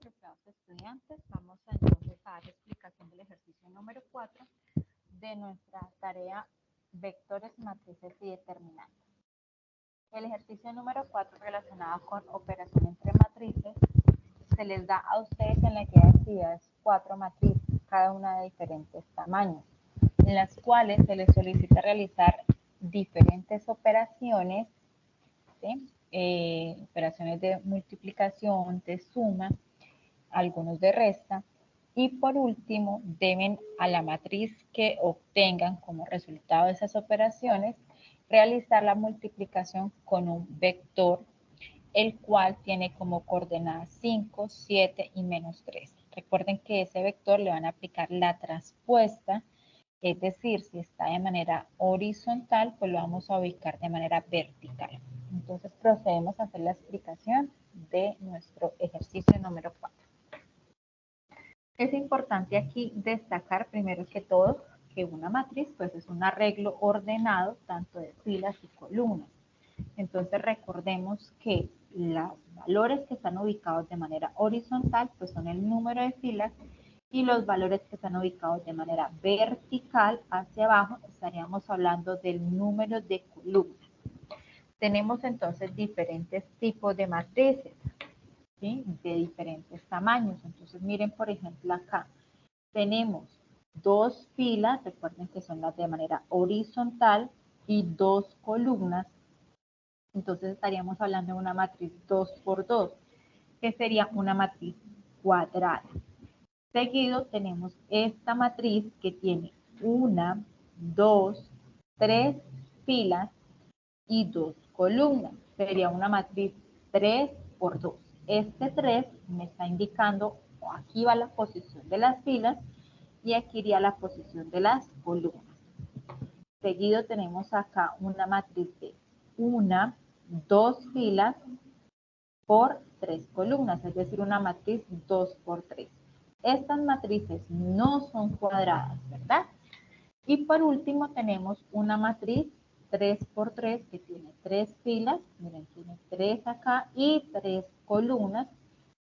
apreciados estudiantes, vamos entonces a dar explicación del ejercicio número 4 de nuestra tarea vectores, matrices y determinantes. El ejercicio número 4 relacionado con operación entre matrices se les da a ustedes en la guía de actividades 4 matrices, cada una de diferentes tamaños, en las cuales se les solicita realizar diferentes operaciones, ¿sí? Operaciones de multiplicación, de suma, algunos de resta, y por último deben a la matriz que obtengan como resultado de esas operaciones realizar la multiplicación con un vector, el cual tiene como coordenadas 5, 7 y -3. Recuerden que ese vector le van a aplicar la traspuesta, es decir, si está de manera horizontal, pues lo vamos a ubicar de manera vertical. Entonces procedemos a hacer la explicación de nuestro ejercicio número 4. Es importante aquí destacar primero que todo que una matriz pues es un arreglo ordenado tanto de filas y columnas. Entonces recordemos que los valores que están ubicados de manera horizontal pues son el número de filas, y los valores que están ubicados de manera vertical hacia abajo estaríamos hablando del número de columnas. Tenemos entonces diferentes tipos de matrices, ¿sí? De diferentes tamaños. Entonces miren, por ejemplo, acá tenemos dos filas, recuerden que son las de manera horizontal, y dos columnas. Entonces estaríamos hablando de una matriz 2 por 2, que sería una matriz cuadrada. Seguido tenemos esta matriz que tiene 1, 2, 3 filas y 2 columnas. Sería una matriz 3 por 2. Este 3 me está indicando, aquí va la posición de las filas y aquí iría la posición de las columnas. Seguido tenemos acá una matriz de 1, 2 filas por 3 columnas, es decir, una matriz 2 por 3. Estas matrices no son cuadradas, ¿verdad? Y por último tenemos una matriz 3 por 3 que tiene 3 filas, miren, tiene 3 acá y 3 columnas,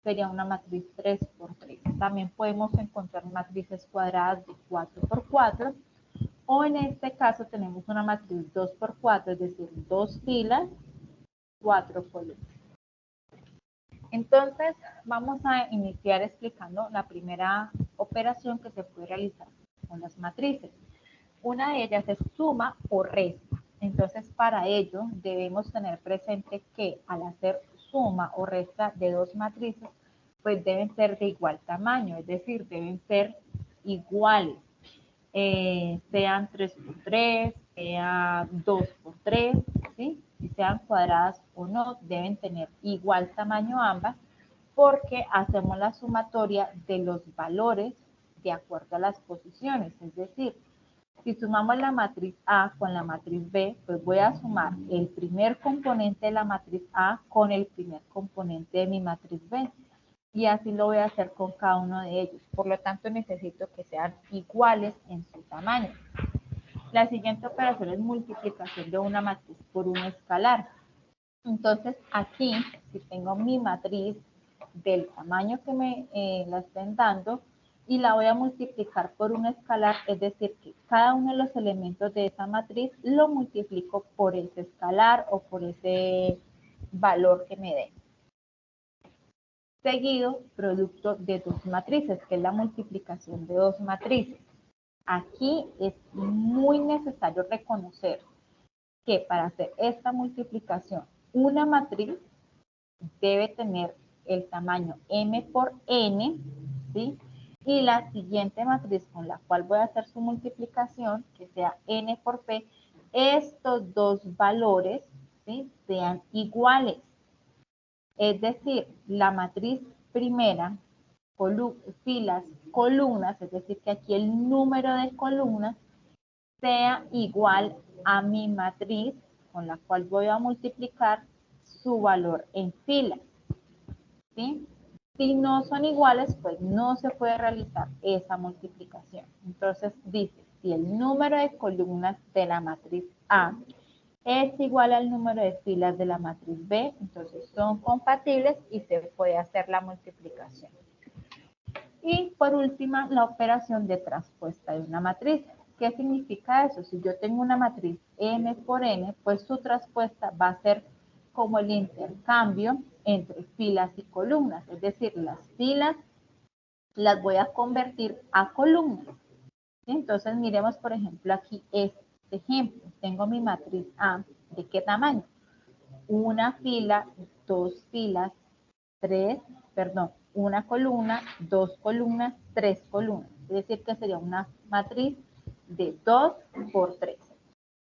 sería una matriz 3 por 3. También podemos encontrar matrices cuadradas de 4 por 4, o en este caso tenemos una matriz 2 por 4, es decir, 2 filas, 4 columnas. Entonces, vamos a iniciar explicando la primera operación que se puede realizar con las matrices. Una de ellas es suma o resta. Entonces, para ello debemos tener presente que al hacer suma o resta de dos matrices, pues deben ser de igual tamaño, es decir, deben ser iguales. Sean 3 por 3, sea 2 por 3, ¿sí? Si sean cuadradas o no, deben tener igual tamaño ambas, porque hacemos la sumatoria de los valores de acuerdo a las posiciones. Es decir, si sumamos la matriz A con la matriz B, pues voy a sumar el primer componente de la matriz A con el primer componente de mi matriz B. Y así lo voy a hacer con cada uno de ellos. Por lo tanto, necesito que sean iguales en su tamaño. La siguiente operación es multiplicación de una matriz por un escalar. Entonces, aquí, si tengo mi matriz del tamaño que me la estén dando, y la voy a multiplicar por un escalar, es decir, que cada uno de los elementos de esa matriz lo multiplico por ese escalar o por ese valor que me den. Seguido, producto de dos matrices, que es la multiplicación de dos matrices. Aquí es muy necesario reconocer que para hacer esta multiplicación, una matriz debe tener el tamaño m por n, ¿sí? Y la siguiente matriz con la cual voy a hacer su multiplicación, que sea n por p, estos dos valores, ¿sí? Sean iguales. Es decir, la matriz primera, filas, columnas, es decir, que aquí el número de columnas sea igual a mi matriz con la cual voy a multiplicar su valor en filas, ¿sí? Si no son iguales, pues no se puede realizar esa multiplicación. Entonces dice, si el número de columnas de la matriz A es igual al número de filas de la matriz B, entonces son compatibles y se puede hacer la multiplicación. Y por última, la operación de traspuesta de una matriz. ¿Qué significa eso? Si yo tengo una matriz n por n, pues su traspuesta va a ser como el intercambio entre filas y columnas. Es decir, las filas las voy a convertir a columnas. Entonces, miremos, por ejemplo, aquí este ejemplo. Tengo mi matriz A. ¿De qué tamaño? Una fila, dos filas, una columna, dos columnas, tres columnas. Es decir, que sería una matriz de 2 por 3.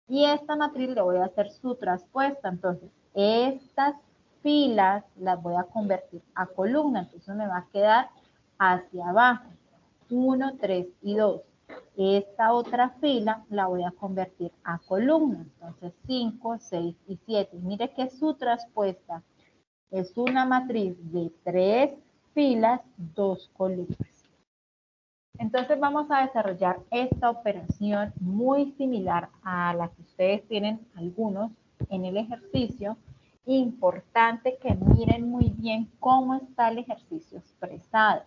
Y esta matriz le voy a hacer su traspuesta. Entonces, estas filas las voy a convertir a columnas. Entonces, me va a quedar hacia abajo. 1, 3 y 2. Esta otra fila la voy a convertir a columnas. Entonces, 5, 6 y 7. Mire que su traspuesta es una matriz de 3 filas, 2 columnas. Entonces vamos a desarrollar esta operación muy similar a la que ustedes tienen algunos en el ejercicio. Importante que miren muy bien cómo está el ejercicio expresado.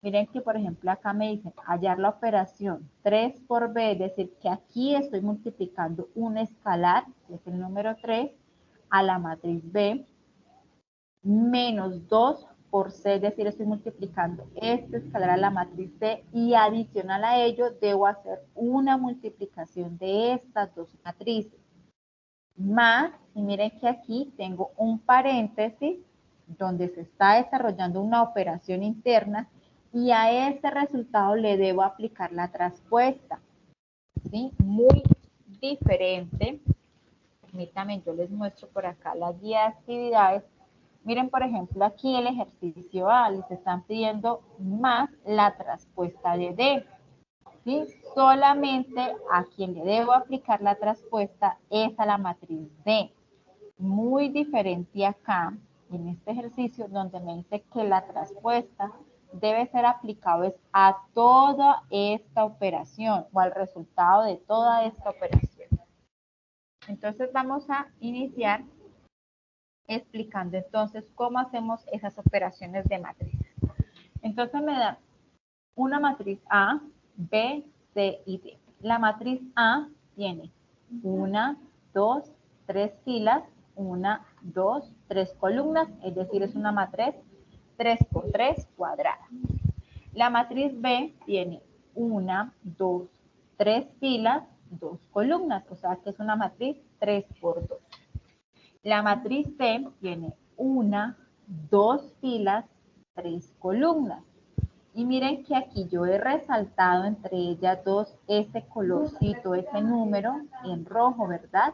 Miren que, por ejemplo, acá me dicen hallar la operación 3 por b, es decir, que aquí estoy multiplicando un escalar, que es el número 3, a la matriz B, menos 2 por c, es decir, estoy multiplicando este escalar a la matriz C y adicional a ello debo hacer una multiplicación de estas dos matrices. Más, y miren que aquí tengo un paréntesis donde se está desarrollando una operación interna y a ese resultado le debo aplicar la traspuesta. ¿Sí? Muy diferente. Permítanme, yo les muestro por acá la guía de actividades. Miren, por ejemplo, aquí el ejercicio A, les están pidiendo más la traspuesta de D. ¿Sí? Solamente a quien le debo aplicar la traspuesta es a la matriz D. Muy diferente acá, en este ejercicio, donde me dice que la traspuesta debe ser aplicado a toda esta operación o al resultado de toda esta operación. Entonces vamos a iniciar explicando entonces cómo hacemos esas operaciones de matriz. Entonces me da una matriz A, B, C y D. La matriz A tiene 1, 2, 3 filas, 1, 2, 3 columnas, es decir, es una matriz 3 por 3 cuadrada. La matriz B tiene 1, 2, 3 filas, 2 columnas, o sea que es una matriz 3 por 2. La matriz C tiene 1, 2 filas, 3 columnas. Y miren que aquí yo he resaltado entre ellas dos ese colorcito, ese número en rojo, ¿verdad?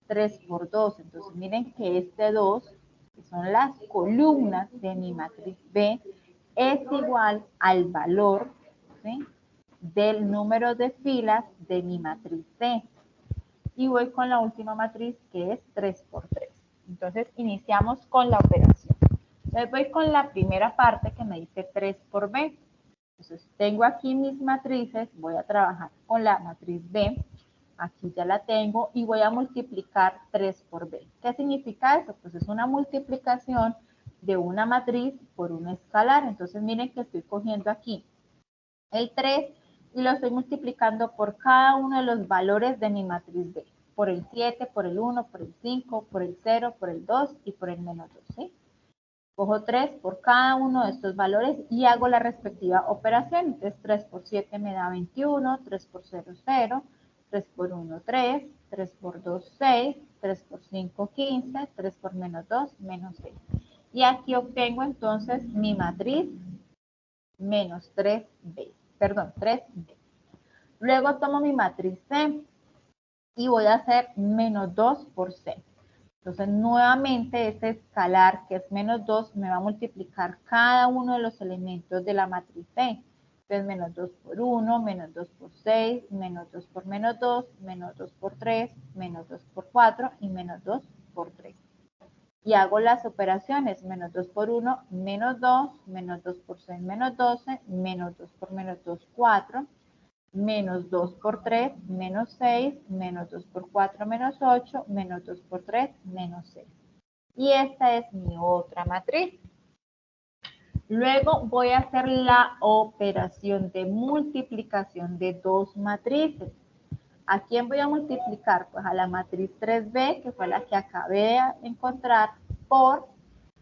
3 por 2. Entonces miren que este 2, que son las columnas de mi matriz B, es igual al valor, ¿sí?, del número de filas de mi matriz C. Y voy con la última matriz que es 3 por 3. Entonces iniciamos con la operación. Entonces voy con la primera parte que me dice 3 por B. Entonces tengo aquí mis matrices, voy a trabajar con la matriz B, aquí ya la tengo y voy a multiplicar 3 por B. ¿Qué significa eso? Pues es una multiplicación de una matriz por un escalar. Entonces miren que estoy cogiendo aquí el 3 y lo estoy multiplicando por cada uno de los valores de mi matriz B. Por el 7, por el 1, por el 5, por el 0, por el 2 y por el menos 2, ¿sí? Cojo 3 por cada uno de estos valores y hago la respectiva operación. Entonces 3 por 7 me da 21, 3 por 0, 0, 3 por 1, 3, 3 por 2, 6, 3 por 5, 15, 3 por menos 2, menos 6. Y aquí obtengo entonces mi matriz menos 3B, perdón, 3B. Luego tomo mi matriz C y voy a hacer menos 2 por C. Entonces, nuevamente, este escalar, que es menos 2, me va a multiplicar cada uno de los elementos de la matriz C. Entonces, menos 2 por 1, menos 2 por 6, menos 2 por menos 2, menos 2 por 3, menos 2 por 4 y menos 2 por 3. Y hago las operaciones, menos 2 por 1, menos 2, menos 2 por 6, menos 12, menos 2 por menos 2, 4, menos 2 por 3, menos 6, menos 2 por 4, menos 8, menos 2 por 3, menos 6. Y esta es mi otra matriz. Luego voy a hacer la operación de multiplicación de dos matrices. ¿A quién voy a multiplicar? Pues a la matriz 3b, que fue la que acabé de encontrar, por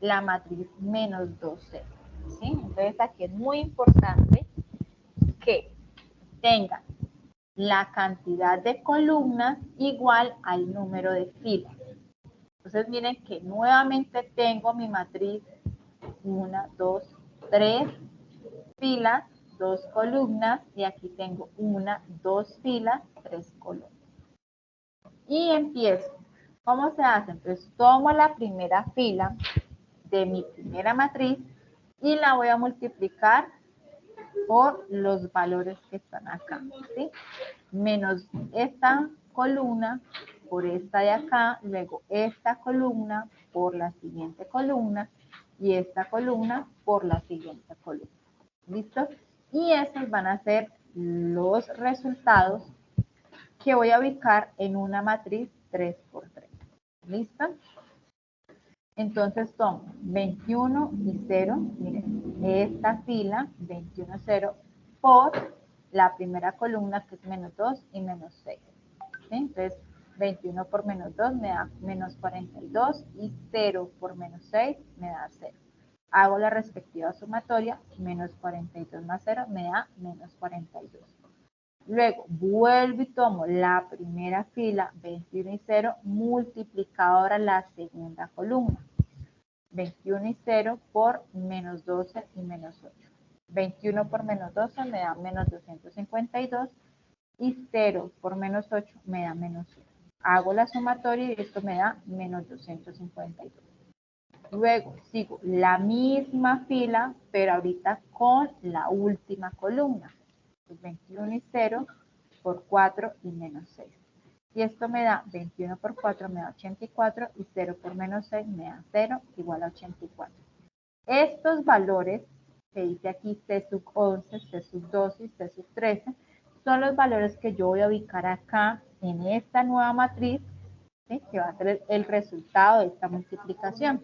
la matriz menos 2c. ¿Sí? Entonces aquí es muy importante que tengan la cantidad de columnas igual al número de filas. Entonces miren que nuevamente tengo mi matriz 1, 2, 3 filas, 2 columnas, y aquí tengo 1, 2 filas, 3 columnas. Y empiezo. ¿Cómo se hace? Entonces tomo la primera fila de mi primera matriz y la voy a multiplicar por los valores que están acá, ¿sí? Menos esta columna por esta de acá, luego esta columna por la siguiente columna y esta columna por la siguiente columna. ¿Listo? Y esos van a ser los resultados que voy a ubicar en una matriz 3 por 3. ¿Listo? Entonces tomo 21 y 0, miren, esta fila, 21, 0, por la primera columna que es menos 2 y menos 6. ¿Sí? Entonces 21 por menos 2 me da menos 42 y 0 por menos 6 me da 0. Hago la respectiva sumatoria, menos 42 más 0 me da menos 42. Luego vuelvo y tomo la primera fila, 21 y 0, multiplicado ahora la segunda columna. 21 y 0 por menos 12 y menos 8. 21 por menos 12 me da menos 252 y 0 por menos 8 me da menos 1. Hago la sumatoria y esto me da menos 252. Luego sigo la misma fila, pero ahorita con la última columna. 21 y 0 por 4 y menos 6. Y esto me da 21 por 4 me da 84 y 0 por menos 6 me da 0 igual a 84. Estos valores que dice aquí C sub 11, C sub 12 y C sub 13 son los valores que yo voy a ubicar acá en esta nueva matriz, ¿sí? Que va a ser el resultado de esta multiplicación.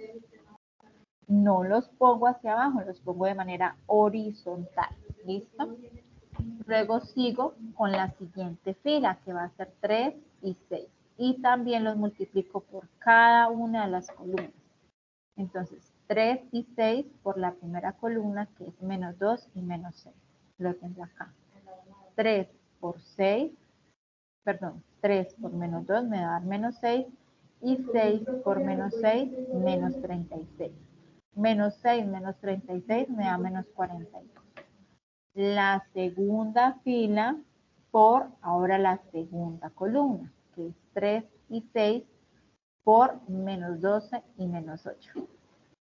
No los pongo hacia abajo, los pongo de manera horizontal. ¿Listo? Luego sigo con la siguiente fila, que va a ser 3 y 6. Y también los multiplico por cada una de las columnas. Entonces, 3 y 6 por la primera columna, que es menos 2 y menos 6. Lo tengo acá. 3 por 6, perdón, 3 por menos 2 me va a dar menos 6. Y 6 por menos 6, menos 36. Menos 6 menos 36 me da menos 42. La segunda fila por ahora la segunda columna, que es 3 y 6 por menos 12 y menos 8.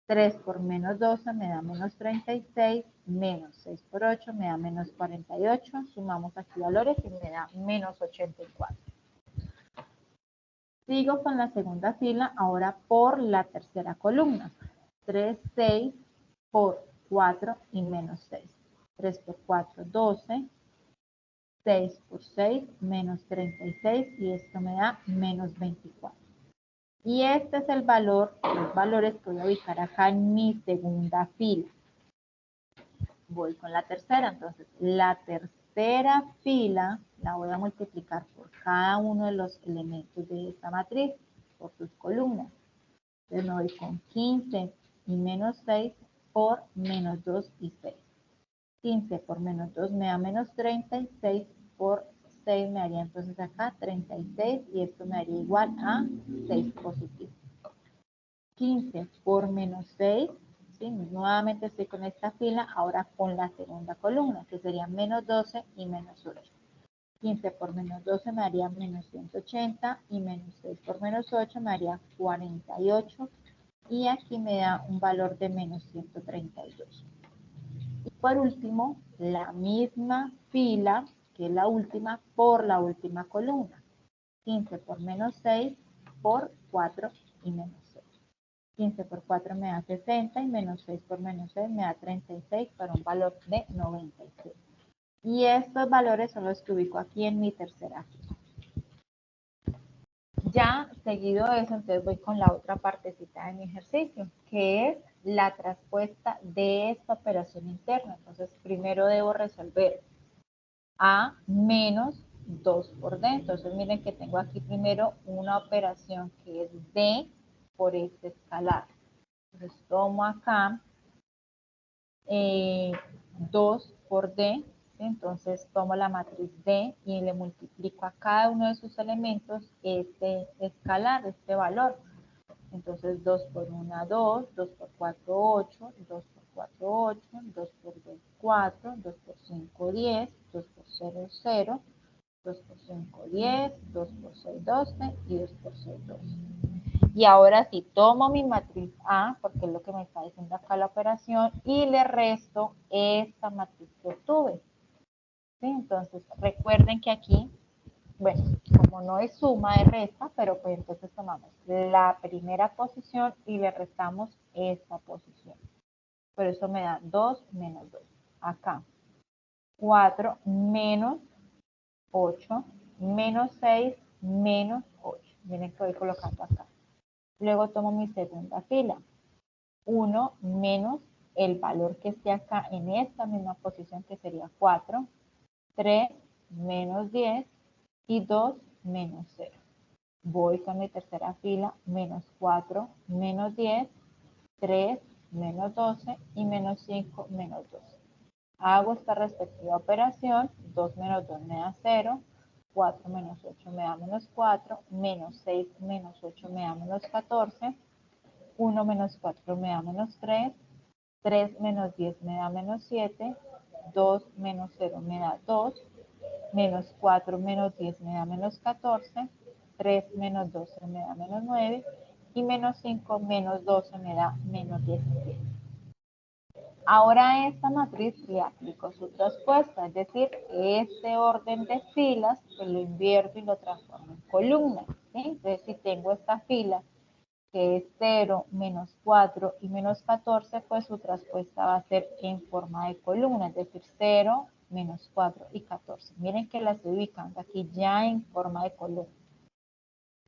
3 por menos 12 me da menos 36, menos 6 por 8 me da menos 48. Sumamos aquí valores y me da menos 84. Sigo con la segunda fila, ahora por la tercera columna. 3, 6 por 4 y menos 6. 3 por 4, 12. 6 por 6, menos 36, y esto me da menos 24. Y este es el valor, los valores que voy a ubicar acá en mi segunda fila. Voy con la tercera, entonces la tercera fila la voy a multiplicar por cada uno de los elementos de esta matriz, por sus columnas. Entonces me voy con 15 y menos 6 por menos 2 y 6. 15 por menos 2 me da menos 36 por 6 me daría entonces acá 36 y esto me daría igual a 6 positivo. 15 por menos 6, ¿sí? Nuevamente estoy con esta fila, ahora con la segunda columna, que sería menos 12 y menos 8. 15 por menos 12 me daría menos 180 y menos 6 por menos 8 me daría 48 y aquí me da un valor de menos 132. Y por último, la misma fila, que es la última, por la última columna. 15 por menos 6 por 4 y menos 6. 15 por 4 me da 60 y menos 6 por menos 6 me da 36 para un valor de 96. Y estos valores son los que ubico aquí en mi tercera fila. Ya seguido de eso, entonces voy con la otra partecita de mi ejercicio, que es la traspuesta de esta operación interna. Entonces, primero debo resolver A menos 2 por D. Entonces, miren que tengo aquí primero una operación que es D por este escalar. Entonces, tomo acá 2 por D. ¿Sí? Entonces, tomo la matriz D y le multiplico a cada uno de sus elementos este escalar, este valor. Entonces, 2 por 1, 2, 2 por 4, 8, 2 por 4, 8, 2 por 2, 4, 2 por 5, 10, 2 por 0, 0, 2 por 5, 10, 2 por 6, 12 y 2 por 6, 12. Y ahora sí, tomo mi matriz A, porque es lo que me está diciendo acá la operación, y le resto esta matriz que obtuve. ¿Sí? Entonces, recuerden que aquí, bueno, como no es suma, es resta, pero pues entonces tomamos la primera posición y le restamos esta posición. Por eso me da 2 menos 2. Acá, 4 menos 8, menos 6, menos 8. Miren que voy colocando acá. Luego tomo mi segunda fila. 1 menos el valor que esté acá en esta misma posición, que sería 4. 3 menos 10 y 2 menos 0. Voy con mi tercera fila, menos 4, menos 10, 3, menos 12 y menos 5, menos 12. Hago esta respectiva operación, 2 menos 2 me da 0, 4 menos 8 me da menos 4, menos 6 menos 8 me da menos 14, 1 menos 4 me da menos 3, 3 menos 10 me da menos 7, 2 menos 0 me da 2, menos 4 menos 10 me da menos 14, 3 menos 12 me da menos 9 y menos 5 menos 12 me da menos 17. Ahora a esta matriz le aplico su traspuesta, es decir, este orden de filas pues lo invierto y lo transformo en columnas. ¿Sí? Entonces, si tengo esta fila que es 0, menos 4 y menos 14, pues su traspuesta va a ser en forma de columna, es decir, 0, menos 4 y 14. Miren que la estoy ubicando aquí ya en forma de columna.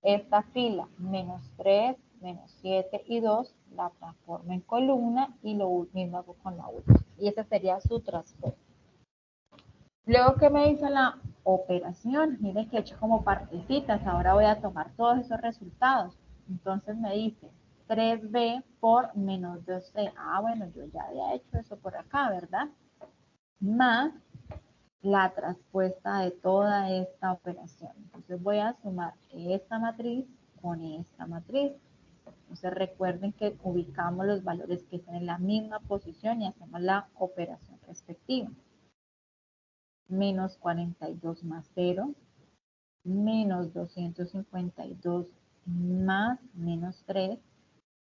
Esta fila, menos 3, menos 7 y 2, la transformo en columna y lo mismo hago con la última. Y esa sería su traspuesta. Luego que me dice la operación, miren que he hecho como partecitas, ahora voy a tomar todos esos resultados. Entonces me dice 3b por menos 2c. Ah, bueno, yo ya había hecho eso por acá, ¿verdad? Más la traspuesta de toda esta operación. Entonces voy a sumar esta matriz con esta matriz. Entonces recuerden que ubicamos los valores que están en la misma posición y hacemos la operación respectiva. Menos 42 más 0, menos 252 más menos 3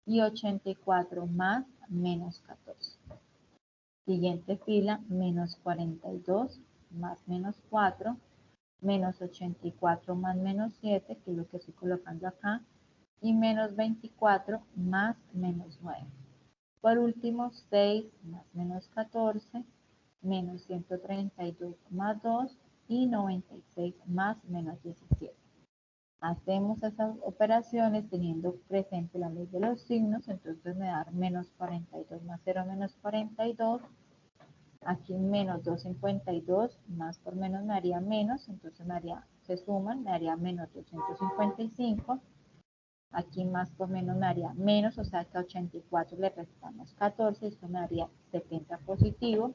y 84 más menos 14. Siguiente fila, menos 42 más menos 4, menos 84 más menos 7, que es lo que estoy colocando acá, y menos 24 más menos 9. Por último, 6 más menos 14, menos 132 más 2 y 96 más menos 17. Hacemos esas operaciones teniendo presente la ley de los signos, entonces me da menos 42 más 0 menos 42. Aquí menos 252, más por menos me haría menos, entonces se suman, me haría menos 255. Aquí más por menos me haría menos, o sea que a 84 le restamos 14, esto me daría 70 positivo.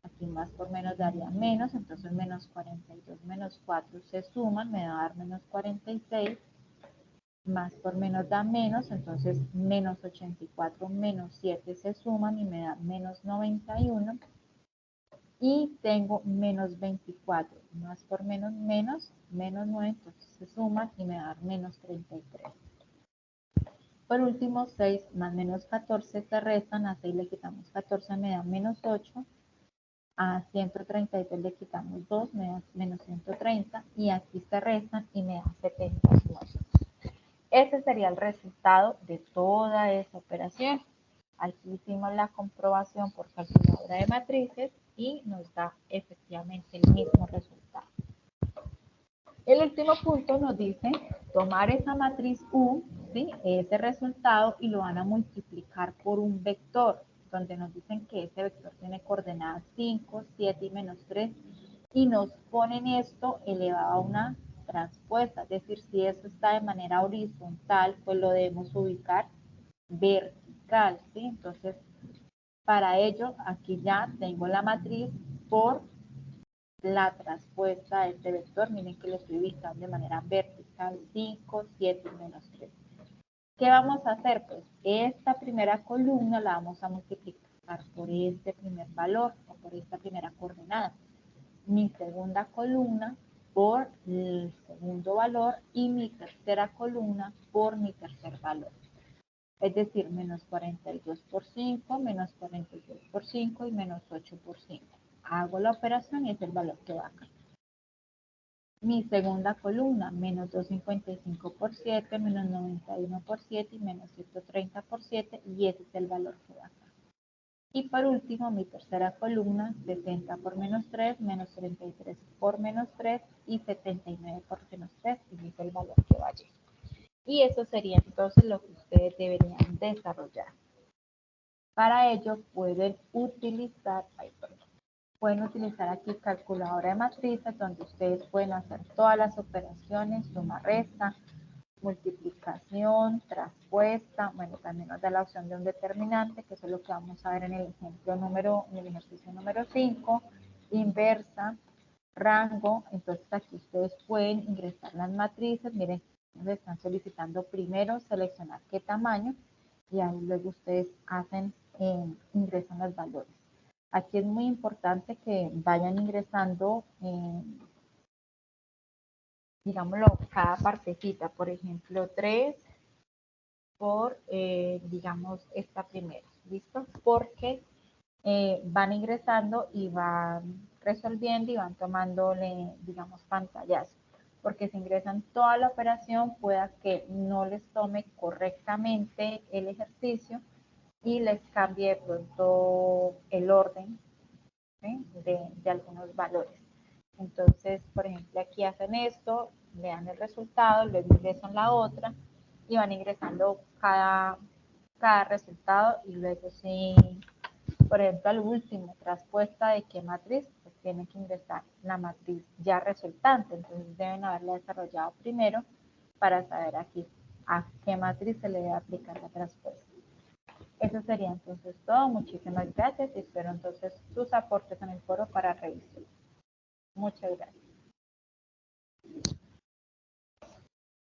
Aquí más por menos daría menos, entonces menos 42 menos 4 se suman, me va a dar menos 46. Más por menos da menos, entonces menos 84 menos 7 se suman y me da menos 91. Y tengo menos 24, más por menos, menos 9, entonces se suman y me va a dar menos 33. Por último, 6 más menos 14 se restan, a 6 le quitamos 14, me da menos 8, a 132 le quitamos 2, me da menos 130, y aquí se restan y me da 79. Ese sería el resultado de toda esa operación. Aquí hicimos la comprobación por calculadora de matrices y nos da efectivamente el mismo resultado. El último punto nos dice tomar esa matriz U ¿sí? Ese resultado y lo van a multiplicar por un vector, donde nos dicen que ese vector tiene coordenadas 5, 7 y menos 3, y nos ponen esto elevado a una transpuesta, es decir, si esto está de manera horizontal, pues lo debemos ubicar vertical, ¿sí? Entonces, para ello, aquí ya tengo la matriz por la transpuesta de este vector. Miren que lo estoy ubicando de manera vertical, 5, 7 y menos 3. ¿Qué vamos a hacer? Pues esta primera columna la vamos a multiplicar por este primer valor o por esta primera coordenada. Mi segunda columna por el segundo valor y mi tercera columna por mi tercer valor. Es decir, menos 42 por 5, menos 42 por 5 y menos 8 por 5. Hago la operación y es el valor que va acá. Mi segunda columna, menos 255 por 7, menos 91 por 7 y menos 130 por 7, y ese es el valor que va acá. Y por último, mi tercera columna, 60 por menos 3, menos 33 por menos 3 y 79 por menos 3, y ese es el valor que va allí. Y eso sería entonces lo que ustedes deberían desarrollar. Para ello pueden utilizar, aquí calculadora de matrices, donde ustedes pueden hacer todas las operaciones, suma, resta, multiplicación, traspuesta. Bueno, también nos da la opción de un determinante, que eso es lo que vamos a ver en el ejercicio número 5, inversa, rango. Entonces aquí ustedes pueden ingresar las matrices. Miren, nos están solicitando primero seleccionar qué tamaño, y ahí luego ustedes hacen, ingresan los valores. Aquí es muy importante que vayan ingresando, digámoslo, cada partecita. Por ejemplo, 3 por, digamos, esta primera. ¿Listo? Porque van ingresando y van resolviendo y van tomándole, digamos, pantallas. Porque si ingresan toda la operación, pueda que no les tome correctamente el ejercicio y les cambie de pronto el orden, ¿sí? de algunos valores. Entonces, por ejemplo, aquí hacen esto, vean el resultado, luego ingresan la otra y van ingresando cada resultado, y luego sí, por ejemplo, al último, traspuesta de qué matriz, pues tienen que ingresar la matriz ya resultante. Entonces deben haberla desarrollado primero para saber aquí a qué matriz se le debe aplicar la traspuesta. Eso sería entonces todo. Muchísimas gracias y espero entonces sus aportes en el foro para revisión. Muchas gracias.